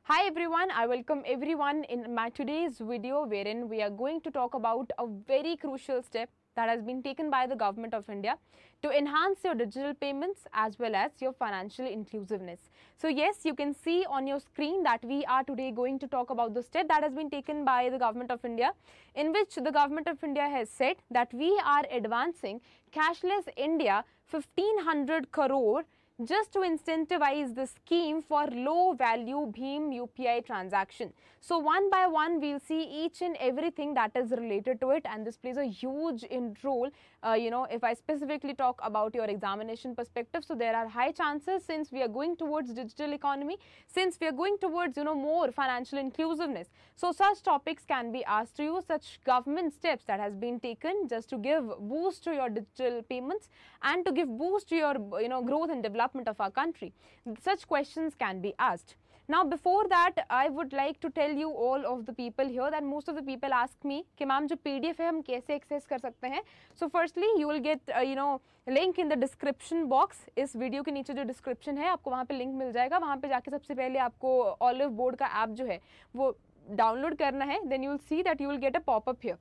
Hi everyone, I welcome everyone in my today's video wherein we are going to talk about a very crucial step that has been taken by the government of India to enhance your digital payments as well as your financial inclusiveness. So yes, you can see on your screen that we are today going to talk about the step that has been taken by the government of India, in which the government of India has said that we are advancing cashless India 1500 crore just to incentivize the scheme for low value Bhim UPI transaction. So one by one we'll see each and everything that is related to it, and this plays a huge role. If I specifically talk about your examination perspective, so there are high chances, since we are going towards digital economy, since we are going towards more financial inclusiveness, so such topics can be asked to you, such government steps that has been taken just to give boost to your digital payments and to give boost to your growth and development of our country. Such questions can be asked. Now before that, I would like to tell you all of the people here that most of the people ask me कि ma'am जो PDF है हम कैसे access कर सकते हैं. So firstly you will get link in the description box. इस video के नीचे जो डिस्क्रिप्शन है आपको वहाँ पे लिंक मिल जाएगा. वहाँ पे जाके सबसे पहले आपको ऑलिव बोर्ड का ऐप जो है वो डाउनलोड करना है. Then you will see that you will get a pop-up here.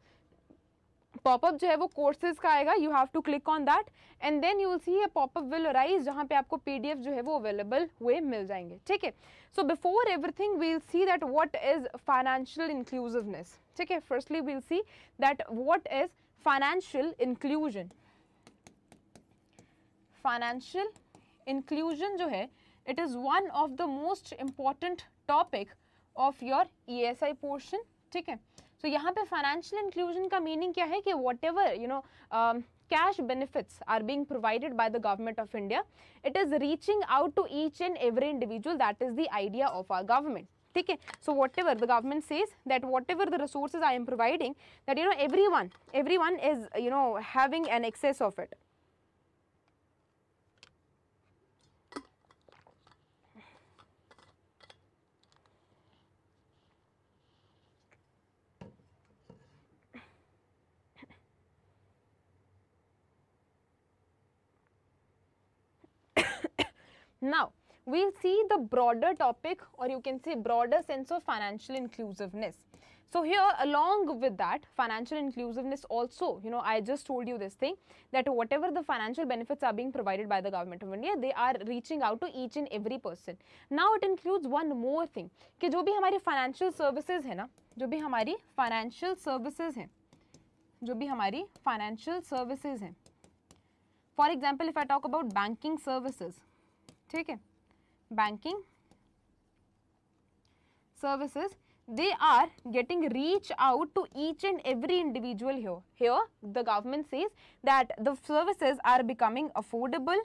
Popup जो है वो कोर्सेज का आएगा. You have to click on that and then you will see a popup will arise जहां पे आपको पीडीएफ जो है वो अवेलेबल हुए मिल जाएंगे. ठीक है. So before everything we will see that what is financial inclusiveness. ठीक है. Firstly we will see that what is financial inclusion. Financial inclusion जो है it is one of the most important topic of your ESI portion. ठीक है. So यहाँ पे financial inclusion का meaning क्या है कि what ever cash benefits are being provided by the government of India, it is reaching out to each and every individual. That is the idea of our government. ठीक है. So whatever the government says that whatever the resources I am providing, that everyone is having an excess of it. Now we'll see the broader topic, or you can say broader sense of financial inclusiveness. So here along with that financial inclusiveness also, I just told you this thing that whatever the financial benefits are being provided by the government of India, they are reaching out to each and every person. Now it includes one more thing कि जो भी हमारी financial services है ना, जो भी हमारी financial services हैं, for example if I talk about banking services, ठीक है, banking services, they are getting reach out to each and every individual here. Here the government says that the services are becoming affordable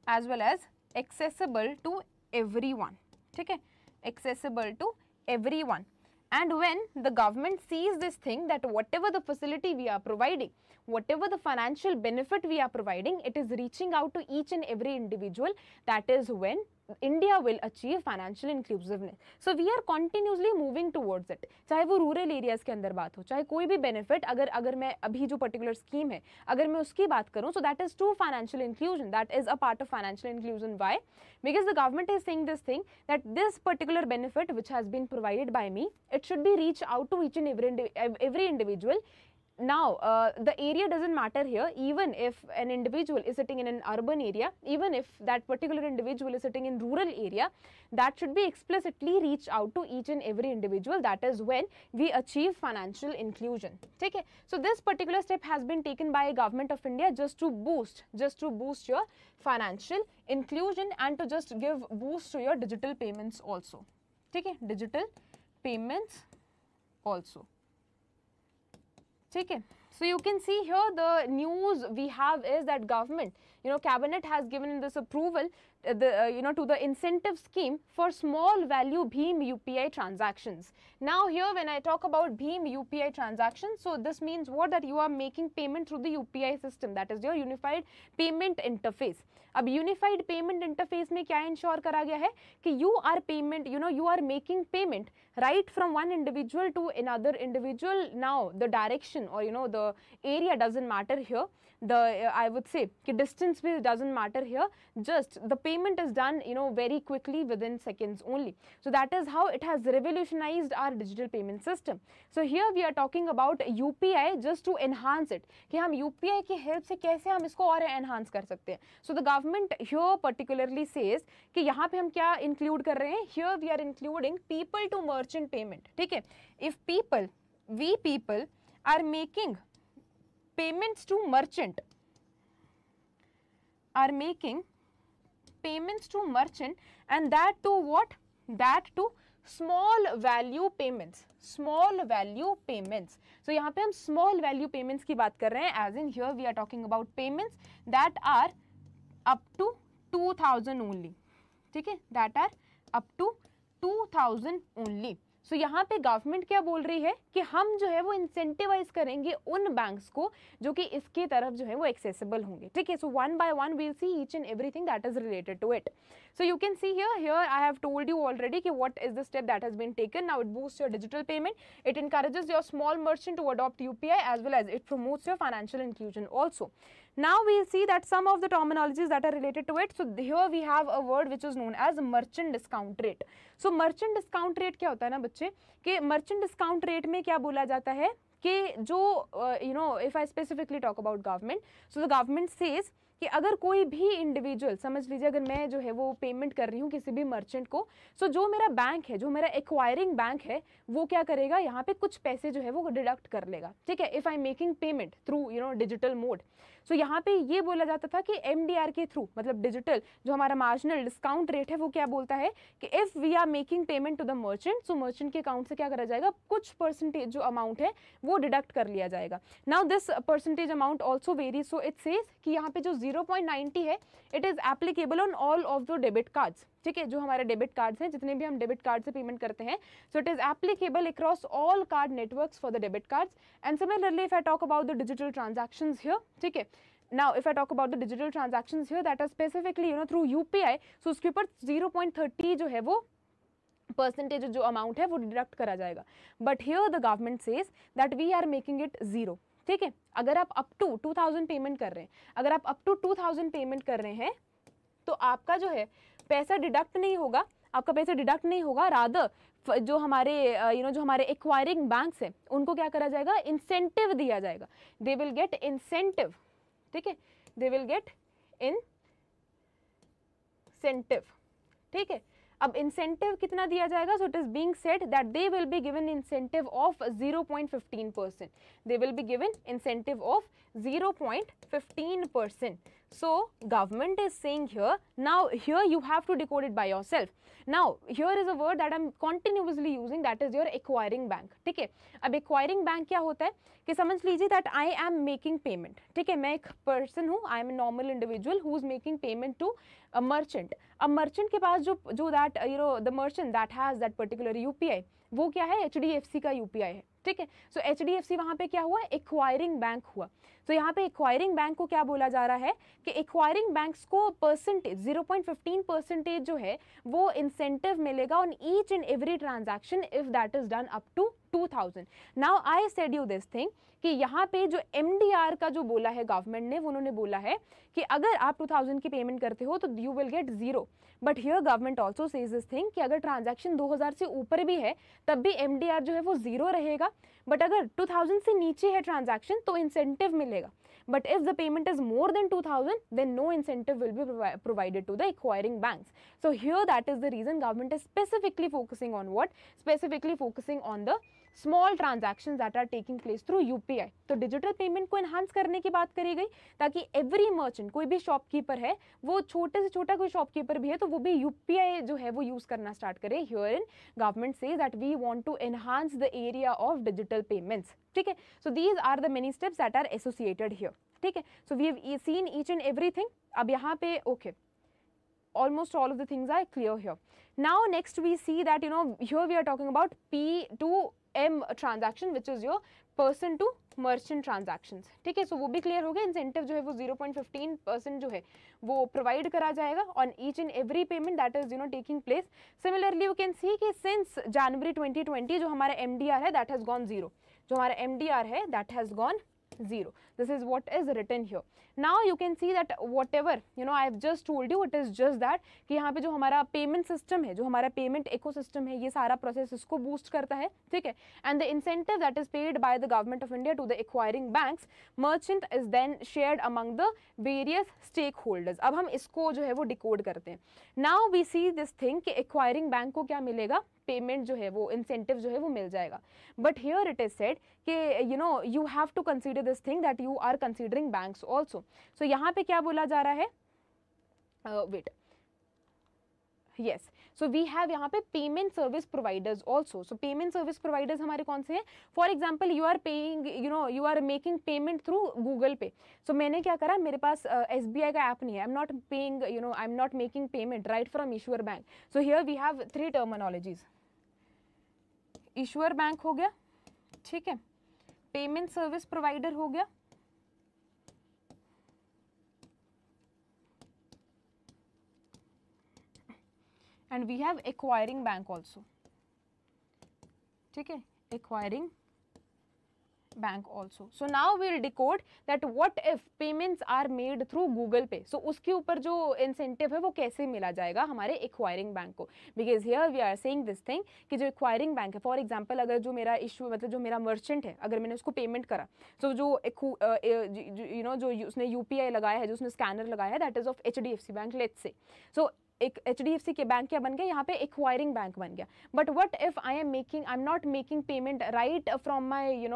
as well as accessible to everyone. ठीक है, accessible to everyone. And when the government sees this thing that whatever the facility we are providing, whatever the financial benefit we are providing, it is reaching out to each and every individual, that is when India will achieve financial inclusiveness. So we are continuously moving towards it. चाहे वो rural areas के अंदर बात हो, चाहे कोई भी benefit, अगर मैं अभी जो पर्टिकुलर स्कीम है अगर मैं उसकी बात करूं, so that is true financial inclusion. That is a part of financial inclusion. Why? Because the government is saying this thing that this particular benefit which has been provided by me, it should be reached out to each and every individual. Now the area doesn't matter here. Even if an individual is sitting in an urban area, even if that particular individual is sitting in rural area, that should be explicitly reached out to each and every individual. That is when we achieve financial inclusion. Okay. So this particular step has been taken by government of India just to boost your financial inclusion and to just give boost to your digital payments also. Okay. Digital payments also. Okay. So you can see here the news we have is that government, cabinet has given this approval to the incentive scheme for small value Bhim UPI transactions. Now here when I talk about Bhim UPI transactions, so this means what, that you are making payment through the UPI system, that is your unified payment interface. अब unified payment interface में क्या ensure करा गया है कि you are making payment right from one individual to another individual. Now the direction or the area doesn't matter here. The I would say कि distance seconds भी doesn't matter here, just the payment is done very quickly within seconds only. So that is how it has revolutionized our digital payment system. So here we are talking about UPI just to enhance it, कि हम UPI की help से कैसे हम इसको और enhance कर सकते हैं. So the government here particularly says कि यहाँ पे हम क्या include कर रहे हैं, here we are including people to merchant payment. ठीक है, if we people are making payments to merchant, and that to what? That to small value payments. So यहाँ पे हम small value payments की बात कर रहे हैं, as in here we are talking about payments that are up to 2000 only. ठीक है, that are up to 2000 only. So यहाँ पे गवर्नमेंट क्या बोल रही है कि हम जो है वो इंसेंटिवाइज करेंगे उन बैंक्स को जो कि इसके तरफ जो है वो एक्सेसिबल होंगे. ठीक है, so one by one we'll see each and everything that is related to it. So you can see here I have told you already कि what is the step that has been taken. Now it boosts your digital payment, it encourages your small merchant to adopt UPI, as well as it promotes your financial inclusion also. Now we'll see that some of the terminologies that are related to it. So here we have a word which is known as merchant discount rate. So merchant discount rate क्या होता है ना बच्चे, कि merchant discount rate में क्या बोला जाता है कि जो if I specifically talk about government, so the government says कि अगर कोई भी इंडिविजुअल, समझ लीजिए अगर मैं जो है वो पेमेंट कर रही हूँ किसी भी मर्चेंट को, सो जो मेरा बैंक है, जो मेरा एक्वायरिंग बैंक है, वो क्या करेगा, यहाँ पे कुछ पैसे जो है वो डिडक्ट कर लेगा. ठीक है, if I am making payment through digital mode. So यहाँ पे ये बोला जाता था कि MDR के थ्रू, मतलब डिजिटल जो हमारा मार्जिनल डिस्काउंट रेट है वो क्या बोलता है कि if we are making payment to the merchant, so merchant के अकाउंट से क्या करा जाएगा, कुछ परसेंटेज जो अमाउंट है वो डिडक्ट कर लिया जाएगा. Now this percentage amount also very. So it says कि यहाँ पे जो 0.90 है, it is applicable on all of the debit cards. ठीक है, जो हमारे डेबिट कार्ड्स हैं, जितने भी हम डेबिट कार्ड से पेमेंट करते हैं, so it is applicable across all card networks for the debit cards. And similarly if I talk about the digital transactions here, ठीक है, now if I talk about the digital transactions here that are specifically through UPI, so उसके ऊपर 0.30 जो है वो percentage जो amount है वो डिडक्ट करा जाएगा. But here the government says that we are making it 0. ठीक है, अगर आप अप टू 2000 पेमेंट कर रहे हैं, अगर आप अप टू 2000 पेमेंट कर रहे हैं तो आपका जो है पैसा डिडक्ट नहीं होगा, आपका पैसा डिडक्ट नहीं होगा, रादर जो हमारे जो हमारे एक्वायरिंग बैंक्स हैं उनको क्या करा जाएगा, इंसेंटिव दिया जाएगा. They will get incentive. ठीक है, दे विल गेट इंसेंटिव. ठीक है, अब इंसेंटिव कितना दिया जाएगा, so it is being said that they will be given incentive of 0.15%. They will be given incentive of 0.15%. So government is saying here, now here you have to decode it by yourself. Now here is a word that I'm continuously using, that is your acquiring bank. ठीक है, अब acquiring bank क्या होता है कि समझ लीजिए that I am making payment. ठीक है, मैं एक person हूँ, I am a normal individual who is making payment to a merchant. अब merchant के पास जो that the merchant that has that particular UPI, वो क्या है, HDFC का UPI है. ठीक है, सो HDFC वहाँ पे क्या हुआ, एक्वायरिंग बैंक हुआ. तो यहाँ पे एक्वायरिंग बैंक को क्या बोला जा रहा है कि एक्वायरिंग बैंक्स को परसेंटेज 0.15% जो है वो इंसेंटिव मिलेगा on each and every transaction if that is done up to 2000. Now I said you this thing कि यहाँ पे जो MDR का जो बोला है गवर्नमेंट ने, उन्होंने बोला है कि अगर आप 2000 की पेमेंट करते हो तो you will get 0. But here government also says this thing कि अगर ट्रांजैक्शन 2000 से ऊपर भी है तब भी MDR जो है वो 0 रहेगा. बट अगर 2000 से नीचे है ट्रांजैक्शन तो इंसेंटिव मिलेगा. But if the payment is more than 2000, then no incentive will be provided to the acquiring banks. So here that is the reason government is specifically focusing on what? Specifically focusing on the small transactions that are taking place through UPI. तो digital payment को enhance करने की बात करी गई ताकि every merchant, कोई भी shopkeeper है, वो छोटे से छोटा कोई shopkeeper भी है तो वो भी UPI जो है वो use करना start करे. Herein government says that we want to enhance the area of digital payments. ठीक है, so these are the many steps that are associated here. ठीक है, so we have seen each and everything. अब यहाँ पे okay, almost all of the things are clear here. Now next we see that here we are talking about P2M transaction, which is your person to merchant transactions. ठीक है, so वो भी clear हो गया. Incentive जो है वो 0.15% जो है वो प्रोवाइड करा जाएगा on each and every payment that is taking place. Similarly you can see कि since January 2020 जो हमारा MDR है that has gone 0. जो हमारा MDR है that has gone 0. This is what is written here. Now you can see that whatever I have just told you, it is just that कि यहाँ पे जो हमारा पेमेंट सिस्टम है, जो हमारा पेमेंट इकोसिस्टम है, ये सारा प्रोसेस इसको बूस्ट करता है, ठीक है. And the incentive that is paid by the government of India to the acquiring banks merchant is then shared among the various stake holders. अब हम इसको जो है वो डिकोड करते हैं. Now we see this thing कि एक्वायरिंग बैंक को क्या मिलेगा, पेमेंट जो है वो इंसेंटिव जो है वो मिल जाएगा. But here it is said कि you have to consider this thing that you are considering banks also. So यहाँ पे क्या बोला जा रहा है, wait, yes, so we have यहाँ पे payment service providers also. So payment service providers हमारे कौन से हैं? For example you are paying, you are making payment through Google Pay. So मैंने क्या करा, मेरे पास SBI का ऐप नहीं है, I am not paying, I am not making payment right from Ishwar bank. So here we have 3 terminologies. Ishwar bank हो गया, ठीक है, पेमेंट सर्विस प्रोवाइडर हो गया, and we have acquiring bank also, ठीक है, acquiring bank also. So now we'll decode that what if payments are made through Google Pay. So उसके ऊपर जो incentive है वो कैसे मिला जाएगा हमारे acquiring bank को, because here we are saying this thing कि जो acquiring bank है, for example अगर जो मेरा issue मतलब जो मेरा merchant है, अगर मैंने उसको payment करा, so जो जो उसने UPI लगाया है, जो उसने scanner लगाया है, that is of HDFC Bank, let's say. So एक HDFC के बैंक क्या बन गया, यहाँ पे एक्वायरिंग बैंक बन गया. But what if I am not making payment right from my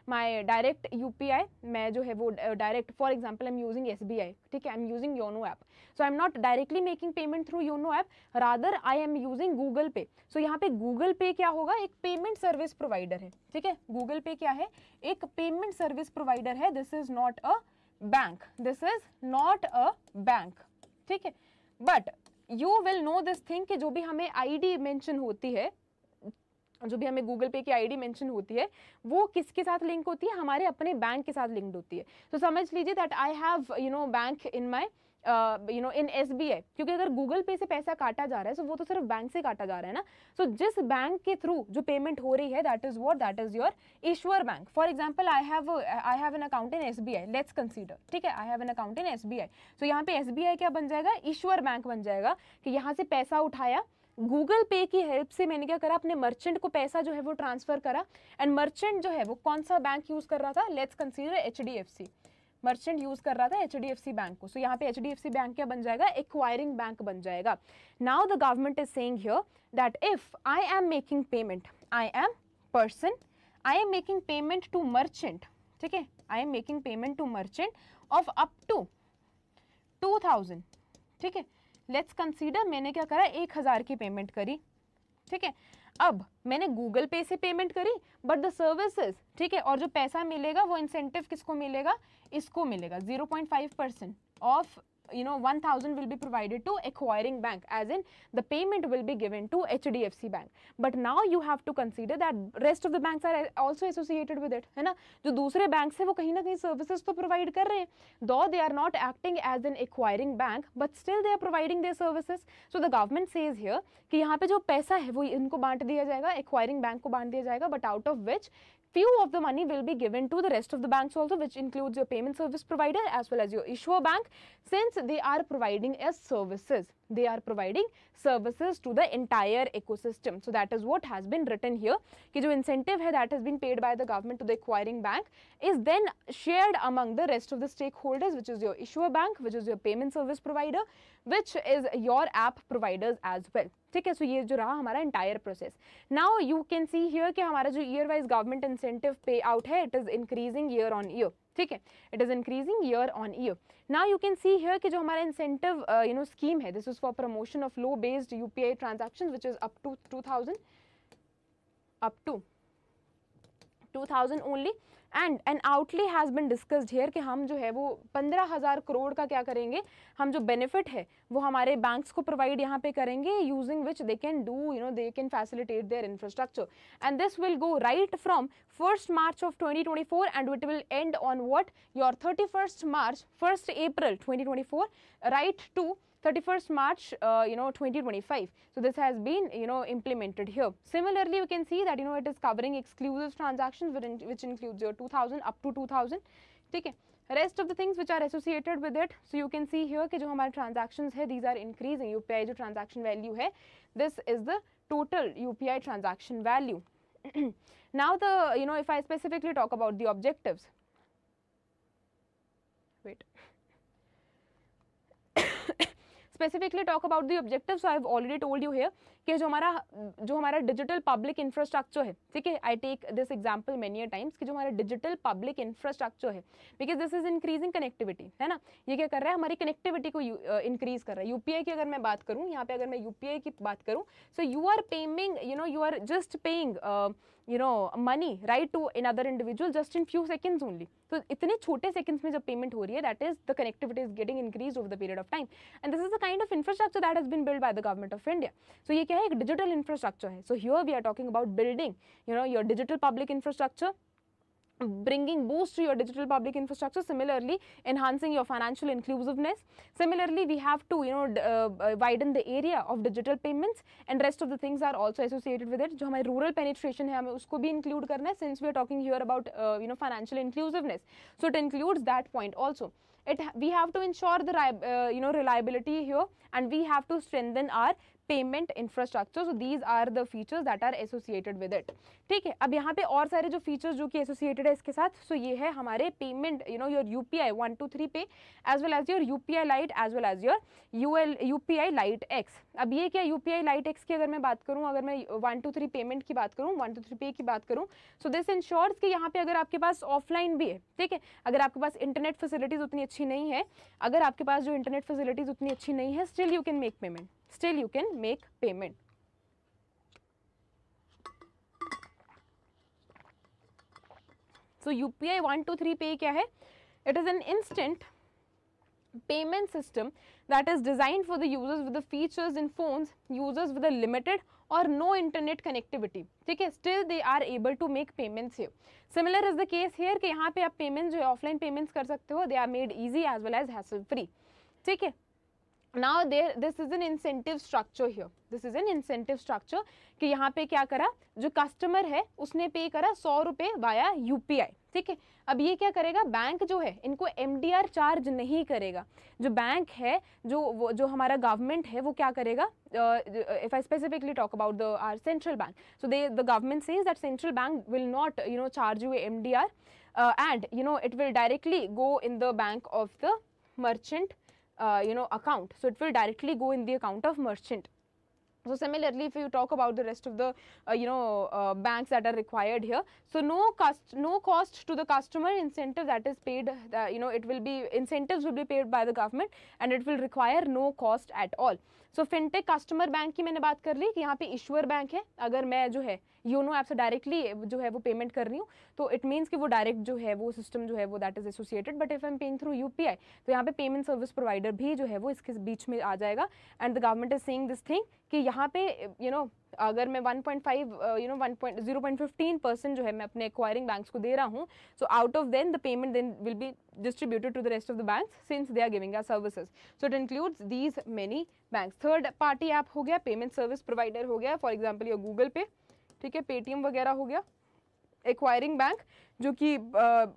my direct UPI, मैं जो है वो direct, for example I am using SBI, ठीक है, I am using YONO app. So I am not directly making payment through YONO app, rather I am using Google Pay. सो यहाँ पे Google पे क्या होगा, एक पेमेंट सर्विस प्रोवाइडर है, ठीक है. गूगल पे क्या है, एक पेमेंट सर्विस प्रोवाइडर है. This is not a bank, this is not a bank, ठीक है. But you will know this thing कि जो भी हमें ID मेंशन होती है, जो भी हमें गूगल पे की ID मेंशन होती है, वो किसके साथ लिंक होती है, हमारे अपने बैंक के साथ लिंक्ड होती है. तो समझ लीजिए that I have bank in my in SBI, क्योंकि अगर गूगल पे से पैसा काटा जा रहा है, तो वो तो सिर्फ बैंक से काटा जा रहा है ना. सो जिस बैंक के थ्रू जो पेमेंट हो रही है, that is what, that is your Ishwar bank. For example I have an account in SBI, let's consider, ठीक है, I have an account in SBI. सो यहाँ पे SBI क्या बन जाएगा, ईश्वर बैंक बन जाएगा, कि यहाँ से पैसा उठाया, गूगल पे की हेल्प से मैंने क्या करा, अपने मर्चेंट को पैसा जो है वो ट्रांसफर करा. एंड मर्चेंट जो है वो कौन सा बैंक यूज कर रहा था, let's consider HDFC. Merchant use कर रहा था HDFC बैंक को. सो यहाँ पे HDFC बैंक क्या बन जाएगा, एक्वायरिंग बैंक बन जाएगा. Now the government is saying here that if I am making payment, I am person, I am making payment to merchant, ठीक है, I am making payment to merchant of up to 2000, ठीक है. Let's consider मैंने क्या करा, 1000 की payment करी, ठीक है. अब मैंने गूगल पे से पेमेंट करी, बट द सर्विसेज, ठीक है, और जो पैसा मिलेगा वो इंसेंटिव किसको मिलेगा, इसको मिलेगा. 0.5% of 1000 will be provided to acquiring bank, as in the payment will be given to HDFC bank. But now you have to consider that rest of the banks are also associated with it, है ना. जो दूसरे banks है वो कहीं ना कहीं services तो provide कर रहे हैं, though they are not acting as an acquiring bank, but still they are providing their services. So the government says here कि यहाँ पे जो पैसा है वो इनको बांट दिया जाएगा, acquiring bank को बांट दिया जाएगा, but out of which few of the money will be given to the rest of the banks also, which includes your payment service provider as well as your issuer bank, since they are providing as services. They are providing services to the entire ecosystem. So that is what has been written here, कि जो incentive है that has been paid by the government to the acquiring bank is then shared among the rest of the stakeholders, which is your issuer bank, which is your payment service provider, which is your app providers as well. ठीक है. सो ये जो रहा हमारा entire process. Now you can see here कि हमारा जो year wise government incentive pay out है, it is increasing year on year. ठीक है, it is increasing year on year. Now you can see here कि जो हमारा incentive scheme है, this is for promotion of low based UPI transactions, which is up to 2000 only. And an outlay has been discussed here कि हम जो है वो 15,000 करोड़ का क्या करेंगे, हम जो benefit है वो हमारे banks को provide यहाँ पे करेंगे, using which they can do, they can facilitate their infrastructure. And this will go right from 1st March of 2024 and it will end on what, your 31st March, 1st April 2024, right to 31st March 2025. So this has been implemented here. Similarly, you can see that it is covering exclusive transactions which includes your 2000 up to 2000. ठीक है. Rest of the things which are associated with it, so you can see here कि जो हमारे transactions है, these are increasing. UPI जो transaction value है, this is the total UPI transaction value. Now the, you know, if I specifically talk about the objectives, wait. Specifically talk about the objectives, so I have already told you here कि जो हमारा digital public infrastructure है, ठीक है, I take this example many a times कि जो हमारा digital public infrastructure है, because this is increasing connectivity, है ना, ये क्या कर रहा है, हमारी कनेक्टिविटी को इंक्रीज कर रहा है. यूपीआई की अगर मैं बात करूँ, यहाँ पे अगर मैं यूपीआई की बात करूँ, so you are paying, you know, you are just paying you know money right to another individual just in few seconds only. तो इतने छोटे seconds में जब payment हो रही है, that is the connectivity is getting increased over the period of time, and this is the kind of infrastructure that has been built by the government of India. So ये क्या है, एक digital infrastructure है. So here we are talking about building, you know, your digital public infrastructure, bringing boost to your digital public infrastructure, similarly enhancing your financial inclusiveness. Similarly, we have to, you know, widen the area of digital payments, and rest of the things are also associated with it. जो हमारे rural penetration है, हमें उसको भी include करना है, since we are talking here about you know, financial inclusiveness. So it includes that point also. We have to ensure the you know, reliability here, and we have to strengthen our payment infrastructure. So these are the features that are associated with it. ठीक है, अब यहाँ पे और सारे जो features जो कि एसोसिएटेड है इसके साथ, सो ये है हमारे payment, you know, your UPI 123 pay, as well as your UPI lite, as well as your UPI lite X. अब ये क्या, यूपीआई लाइट एक्स की अगर मैं बात करूँ, अगर मैं 123 पेमेंट की बात करूँ, 123 पे की बात करूँ, सो दिस इंश्योर्स कि यहाँ पे अगर आपके पास ऑफलाइन भी है, ठीक है, अगर आपके पास इंटरनेट फैसिलिटीज उतनी अच्छी नहीं है, अगर आपके पास जो इंटरनेट फैसिलिटीज उतनी अच्छी नहीं है, still you can make payment, still you can make payment. So UPI 123 Pay क्या है? It is an instant payment system that is designed for the users with the features in phones, users with a limited or no internet connectivity. ठीक है, still they are able to make payments here. Similar is the case here कि यहाँ पे आप payments जो है offline payments कर सकते हो, they are made easy as well as hassle free. ठीक है. Now this is an incentive structure here. This is an incentive structure कि यहाँ पे क्या करा, जो कस्टमर है उसने पे करा 100 रुपये वाया यूपीआई. ठीक है, अब ये क्या करेगा, बैंक जो है इनको एमडीआर चार्ज नहीं करेगा. जो बैंक है, जो हमारा गवर्नमेंट है, वो क्या करेगा, if I specifically talk about our central bank, so the government says that central bank will not, you know, charge you a MDR, and you know, it will directly go in the bank of the merchant you know, account. So it will directly go in the account of merchant. So similarly, if you talk about the rest of the you know, banks that are required here, so no cost to the customer, incentive that is paid, you know, it will be, incentives will be paid by the government, and it will require no cost at all. So fintech customer bank की मैंने बात कर ली कि यहाँ पे issuer bank है, अगर मैं जो है योनो ऐप से डायरेक्टली जो है वो पेमेंट कर रही हूँ, तो इट मीन्स कि वो डायरेक्ट जो है वो सिस्टम जो है वो that is associated. But if I am paying through UPI, तो यहाँ पे पेमेंट सर्विस प्रोवाइडर भी जो है वो इसके बीच में आ जाएगा. And the government is saying this thing कि यहाँ पे यू नो, अगर मैं 1.5 यू नो 0.15% जो है मैं अपने एक्वायरिंग बैंक्स को दे रहा हूँ, so out of then the payment then will be distributed to the rest of the banks since they are giving us services. So it includes these many banks. Third party app हो गया, payment service provider हो गया, for example your Google पे, ठीक है, Paytm वगैरह हो गया. एक्वायरिंग बैंक जो कि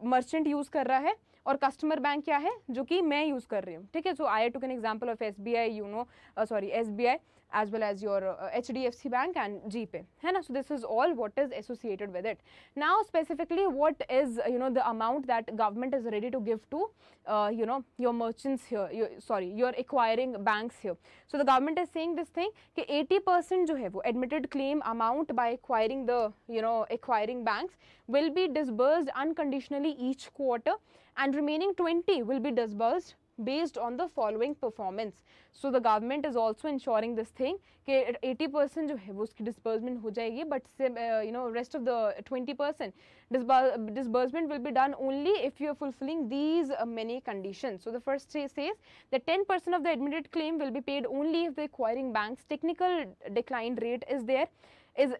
मर्चेंट यूज कर रहा है, और कस्टमर बैंक क्या है जो कि मैं यूज कर रही हूँ. ठीक है, so I took an example of SBI, you know, sorry SBI as well as your HDFC bank and GPay, है ना. So this is all what is associated with it. Now specifically what is, you know, the amount that government is ready to give to you know, your merchants here, your acquiring banks here. So the government is saying this thing कि 80% जो है वो admitted claim amount by acquiring the, you know, acquiring banks will be disbursed unconditionally each quarter, and remaining 20 will be disbursed based on the following performance. So the government is also ensuring this thing कि 80% जो है वो उसकी disbursement हो जाएगी, but you know, rest of the 20% disbursement will be done only if you are fulfilling these many conditions. So the first says that 10% of the admitted claim will be paid only if the acquiring bank's technical decline rate is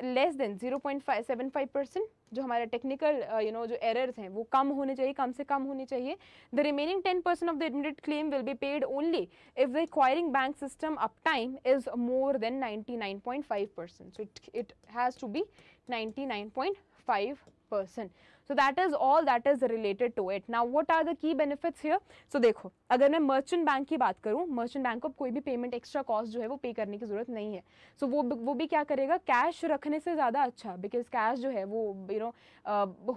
less than 0.75%. जो हमारा technical you know जो errors हैं वो कम होने चाहिए, कम से कम होनी चाहिए. The remaining 10% of the admitted claim will be paid only if the acquiring bank system up time is more than 99.5%. So it has to be 99.5%. So that is all that is related to it. Now what are the key benefits here? So देखो, अगर मैं merchant bank की बात करूँ, merchant bank को कोई भी payment extra cost जो है वो पे करने की जरूरत नहीं है. सो वो भी क्या करेगा, कैश रखने से ज़्यादा अच्छा, बिकॉज कैश जो है वो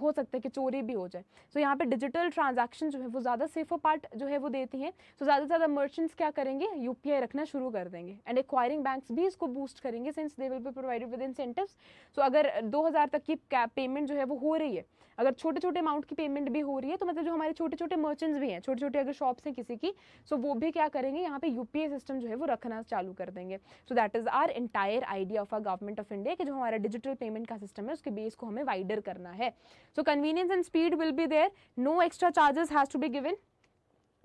हो सकता है कि चोरी भी हो जाए. सो यहाँ पे डिजिटल ट्रांजैक्शन जो है वो ज़्यादा सेफर पार्ट जो है वो देती हैं. सो ज़्यादा से ज़्यादा मर्चेंट्स क्या करेंगे, यूपीआई रखना शुरू कर देंगे, एंड एक्वायरिंग बैंक्स भी इसको बूस्ट करेंगे since they will be provided with incentives. So अगर 2000 तक की पेमेंट जो है वो हो रही है, अगर छोटे छोटे अमाउंट की पेमेंट भी हो रही है, तो मतलब जो हमारे छोटे छोटे मर्चेंट्स भी हैं, छोटे छोटे अगर शॉप्स हैं किसी की, सो वो भी क्या करेंगे, यहाँ पे यूपीआई सिस्टम जो है वो रखना चालू कर देंगे. So that is our entire idea of a government of India कि जो हमारा डिजिटल पेमेंट का सिस्टम है उसके बेस को हमें वाइडर करना है. So convenience and speed will be there, no extra charges has to be given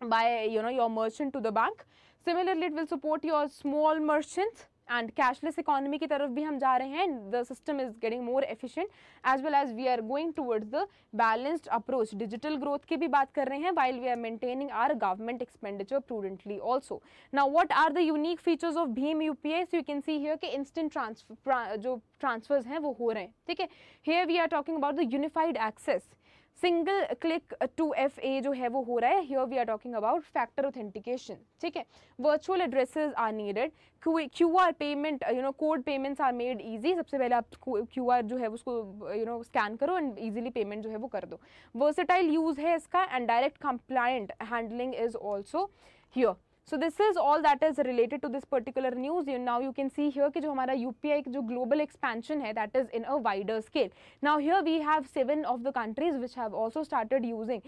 by your merchant to the bank. Similarly, it will support your small merchants, and cashless economy की तरफ भी हम जा रहे हैं. The system is getting more efficient as well as we are going towards the balanced approach. Digital growth की भी बात कर रहे हैं while we are maintaining our government expenditure prudently also. Now what are the unique features of Bhim UPI? So you can see here कि instant transfer जो transfers हैं वो हो रहे हैं, ठीक है. Here we are talking about the unified access. Single click to FA जो है वो हो रहा है. Here we are talking about factor authentication, ठीक है. Virtual addresses are needed. QR payment code payments are made easy. सबसे पहले आप QR जो है उसको स्कैन करो एंड इजीली पेमेंट जो है वो कर दो. वर्सेटाइल यूज है इसका, and direct compliant handling is also here. So this is all that is related to this particular news. Now you can see here कि जो हमारा UPI जो global expansion है, that is in a wider scale. Now here we have 7 of the countries which have also started using,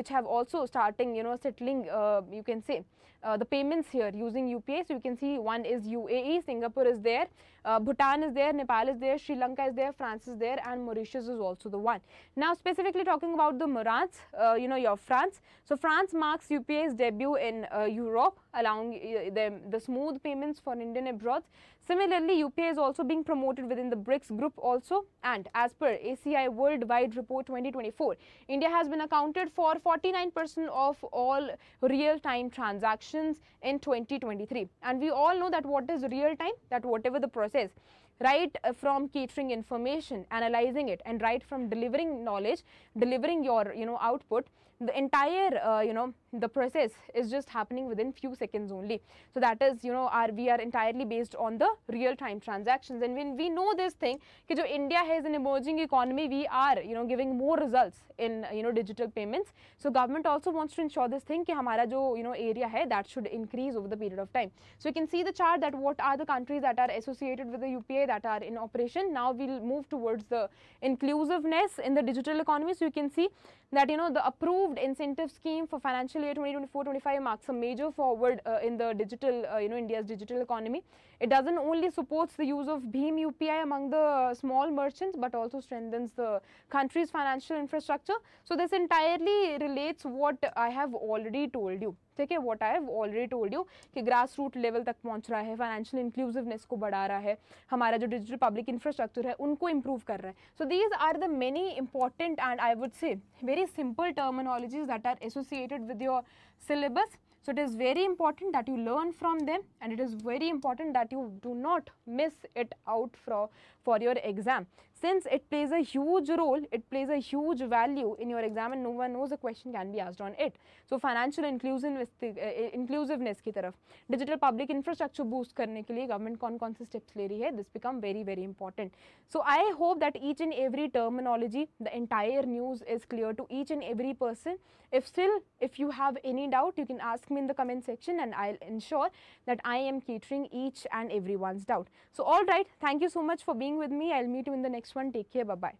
which have also starting, settling, you can say, the payments here using UPI. So you can see one is UAE, Singapore is there, Bhutan is there, Nepal is there, Sri Lanka is there, France is there, and Mauritius is also the one. Now specifically talking about the France, your France. So France marks UPI's debut in Europe, allowing the smooth payments for Indian abroad. Similarly, UPI is also being promoted within the BRICS group also, and as per ACI Worldwide Report 2024, India has been accounted for 49% of all real-time transactions in 2023. And we all know that what is real-time, that whatever the process, right from catering information, analyzing it, and right from delivering knowledge, delivering your output, the entire the process is just happening within few seconds only. So that is we are entirely based on the real time transactions. And when we know this thing कि जो India has an emerging economy, we are giving more results in digital payments. So government also wants to ensure this thing कि हमारा जो area है that should increase over the period of time. So you can see the chart that what are the countries that are associated with the UPI that are in operation. Now we'll move towards the inclusiveness in the digital economy. So you can see that the approved incentive scheme for financial year 2024-25 marks a major forward in the digital India's digital economy. It doesn't only supports the use of Bhim UPI among the small merchants, but also strengthens the country's financial infrastructure. So this entirely relates what I have already told you. ठीक है, what I have already told you कि grass root level तक पहुंच रहा है, financial inclusiveness को बढ़ा रहा है, हमारा जो डिजिटल पब्लिक इंफ्रास्ट्रक्चर है उनको इम्प्रूव कर रहा है. So these are the many important and I would say very simple terminologies that are associated with your syllabus. So it is very important that you learn from them, and it is very important that you do not miss it out for your exam. Since it plays a huge role, it plays a huge value in your exam, and no one knows a question can be asked on it. So financial inclusiveness की तरफ, digital public infrastructure boost करने के लिए government कौन से steps ले रही है, this become very very important. So I hope that each and every terminology, the entire news is clear to each and every person. If you have any doubt, you can ask me in the comment section, and I'll ensure that I am catering each and everyone's doubt. So all right, thank you so much for being with me. I'll meet you in the next one. Take care. Bye bye.